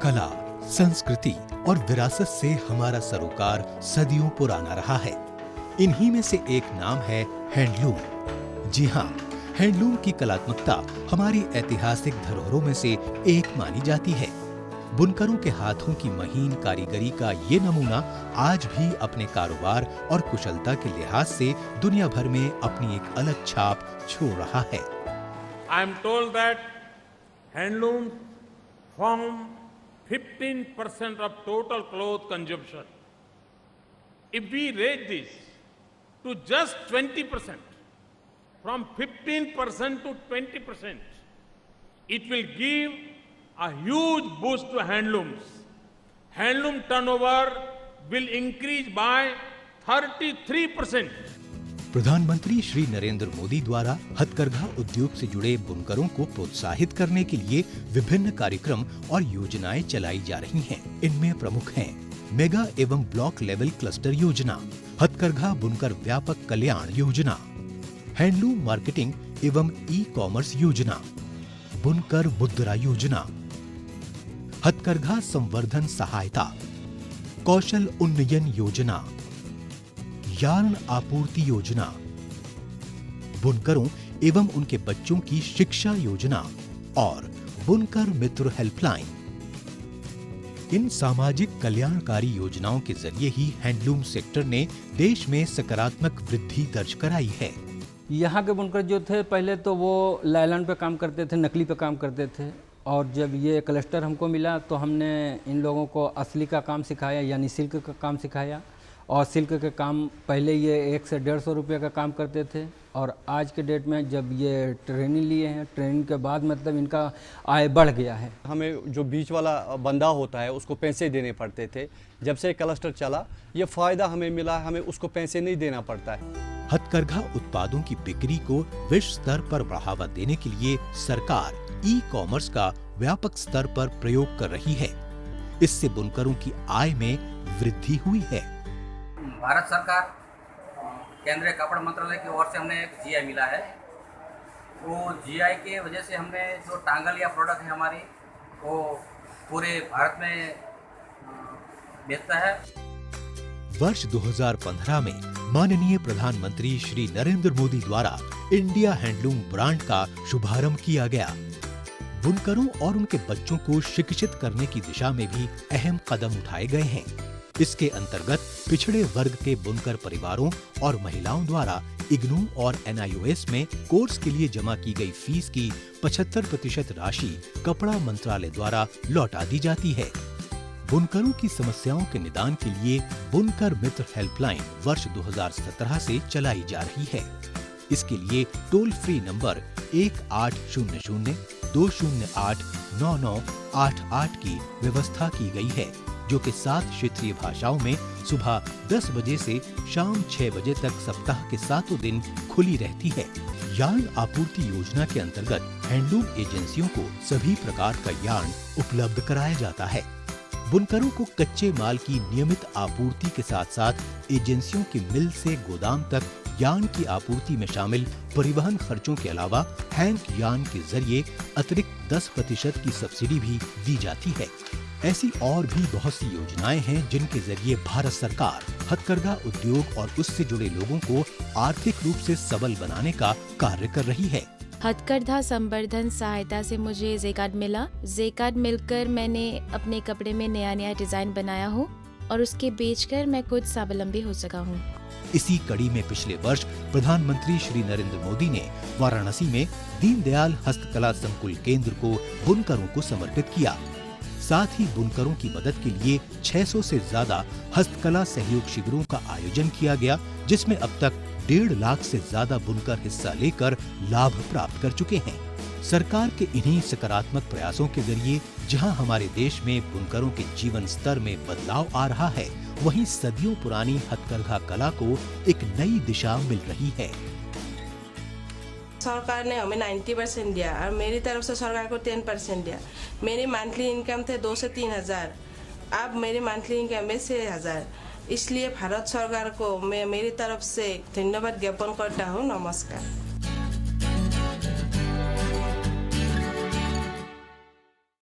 कला, संस्कृति और विरासत से हमारा सरोकार सदियों पुराना रहा है। इन्हीं में से एक नाम है हैंडलूम। जी हाँ, हैंडलूम की कलात्मकता हमारी ऐतिहासिक धरोहरों में से एक मानी जाती है। बुनकरों के हाथों की महीन कारीगरी का ये नमूना आज भी अपने कारोबार और कुशलता के लिहाज से दुनिया भर में अपनी एक अलग छाप छोड़ रहा है। I am told that handloom form 15% of total cloth consumption. If we raise this to just 20%, from 15% to 20%, it will give a huge boost to handlooms. Handloom turnover will increase by 33%. प्रधानमंत्री श्री नरेंद्र मोदी द्वारा हथकरघा उद्योग से जुड़े बुनकरों को प्रोत्साहित करने के लिए विभिन्न कार्यक्रम और योजनाएं चलाई जा रही हैं। इनमें प्रमुख हैं मेगा एवं ब्लॉक लेवल क्लस्टर योजना, हथकरघा बुनकर व्यापक कल्याण योजना, हैंडलूम मार्केटिंग एवं ई-कॉमर्स योजना, बुनकर मुद्रा योजना, हथकरघा संवर्धन सहायता, कौशल उन्नयन योजना, यार्न आपूर्ति योजना, बुनकरों एवं उनके बच्चों की शिक्षा योजना और बुनकर मित्र हेल्पलाइन। इन सामाजिक कल्याणकारी योजनाओं के जरिए ही हैंडलूम सेक्टर ने देश में सकारात्मक वृद्धि दर्ज कराई है। यहाँ के बुनकर जो थे पहले तो वो लायलन पे काम करते थे, नकली पे काम करते थे, और जब ये क्लस्टर हमको मिला तो हमने इन लोगों को असली का काम सिखाया, यानी सिल्क का काम सिखाया। और सिल्क के काम पहले ये 100 से 150 रुपये का काम करते थे, और आज के डेट में जब ये ट्रेनिंग लिए हैं, ट्रेनिंग के बाद मतलब इनका आय बढ़ गया है। हमें जो बीच वाला बंदा होता है उसको पैसे देने पड़ते थे। जब से क्लस्टर चला ये फ़ायदा हमें मिला, हमें उसको पैसे नहीं देना पड़ता है। हथकरघा उत्पादों की बिक्री को विश्व स्तर पर बढ़ावा देने के लिए सरकार ई-कॉमर्स का व्यापक स्तर पर प्रयोग कर रही है। इससे बुनकरों की आय में वृद्धि हुई है। भारत सरकार केंद्रीय कपड़ा मंत्रालय की ओर से हमने एक जीआई मिला है। वो जीआई के वजह से हमने जो टांगल या प्रोडक्ट है हमारी वो पूरे भारत में बेचता है। वर्ष 2015 में माननीय प्रधानमंत्री श्री नरेंद्र मोदी द्वारा इंडिया हैंडलूम ब्रांड का शुभारंभ किया गया। बुनकरों और उनके बच्चों को शिक्षित करने की दिशा में भी अहम कदम उठाए गए हैं। इसके अंतर्गत पिछड़े वर्ग के बुनकर परिवारों और महिलाओं द्वारा इग्नू और NIOS में कोर्स के लिए जमा की गई फीस की 75% राशि कपड़ा मंत्रालय द्वारा लौटा दी जाती है। बुनकरों की समस्याओं के निदान के लिए बुनकर मित्र हेल्पलाइन वर्ष 2017 से चलाई जा रही है। इसके लिए टोल फ्री नंबर 1800-208-9988 की व्यवस्था की गई है, जो कि 7 क्षेत्रीय भाषाओं में सुबह 10 बजे से शाम 6 बजे तक सप्ताह के 7 दिन खुली रहती है। यार्न आपूर्ति योजना के अंतर्गत हैंडलूम एजेंसियों को सभी प्रकार का यार्न उपलब्ध कराया जाता है। बुनकरों को कच्चे माल की नियमित आपूर्ति के साथ साथ एजेंसियों के मिल से गोदाम तक यार्न की आपूर्ति में शामिल परिवहन खर्चों के अलावा हैंक यार्न के जरिए अतिरिक्त 10% की सब्सिडी भी दी जाती है। ऐसी और भी बहुत सी योजनाएं हैं जिनके जरिए भारत सरकार हथकरघा उद्योग और उससे जुड़े लोगों को आर्थिक रूप से सबल बनाने का कार्य कर रही है। हथकरघा संवर्धन सहायता से मुझे जे कार्ड मिला। जे कार्ड मिलकर मैंने अपने कपड़े में नया डिजाइन बनाया हूँ और उसके बेचकर मैं खुद स्वावलंबी हो सका हूँ। इसी कड़ी में पिछले वर्ष प्रधानमंत्री श्री नरेंद्र मोदी ने वाराणसी में दीनदयाल हस्तकला संकुल केंद्र को बुनकरों को समर्पित किया। साथ ही बुनकरों की मदद के लिए 600 से ज्यादा हस्तकला सहयोग शिविरों का आयोजन किया गया, जिसमें अब तक 1.5 लाख से ज्यादा बुनकर हिस्सा लेकर लाभ प्राप्त कर चुके हैं। सरकार के इन्हीं सकारात्मक प्रयासों के जरिए जहां हमारे देश में बुनकरों के जीवन स्तर में बदलाव आ रहा है, वहीं सदियों पुरानी हथकरघा कला को एक नई दिशा मिल रही है। सरकार ने हमें 90% दिया और मेरी तरफ से सरकार को 10% दिया। मेरी मंथली इनकम थे 2 से 3 हज़ार, अब मेरी मंथली इनकम है 6,000। इसलिए भारत सरकार को मैं मेरी तरफ से धन्यवाद ज्ञापन करता हूँ। नमस्कार।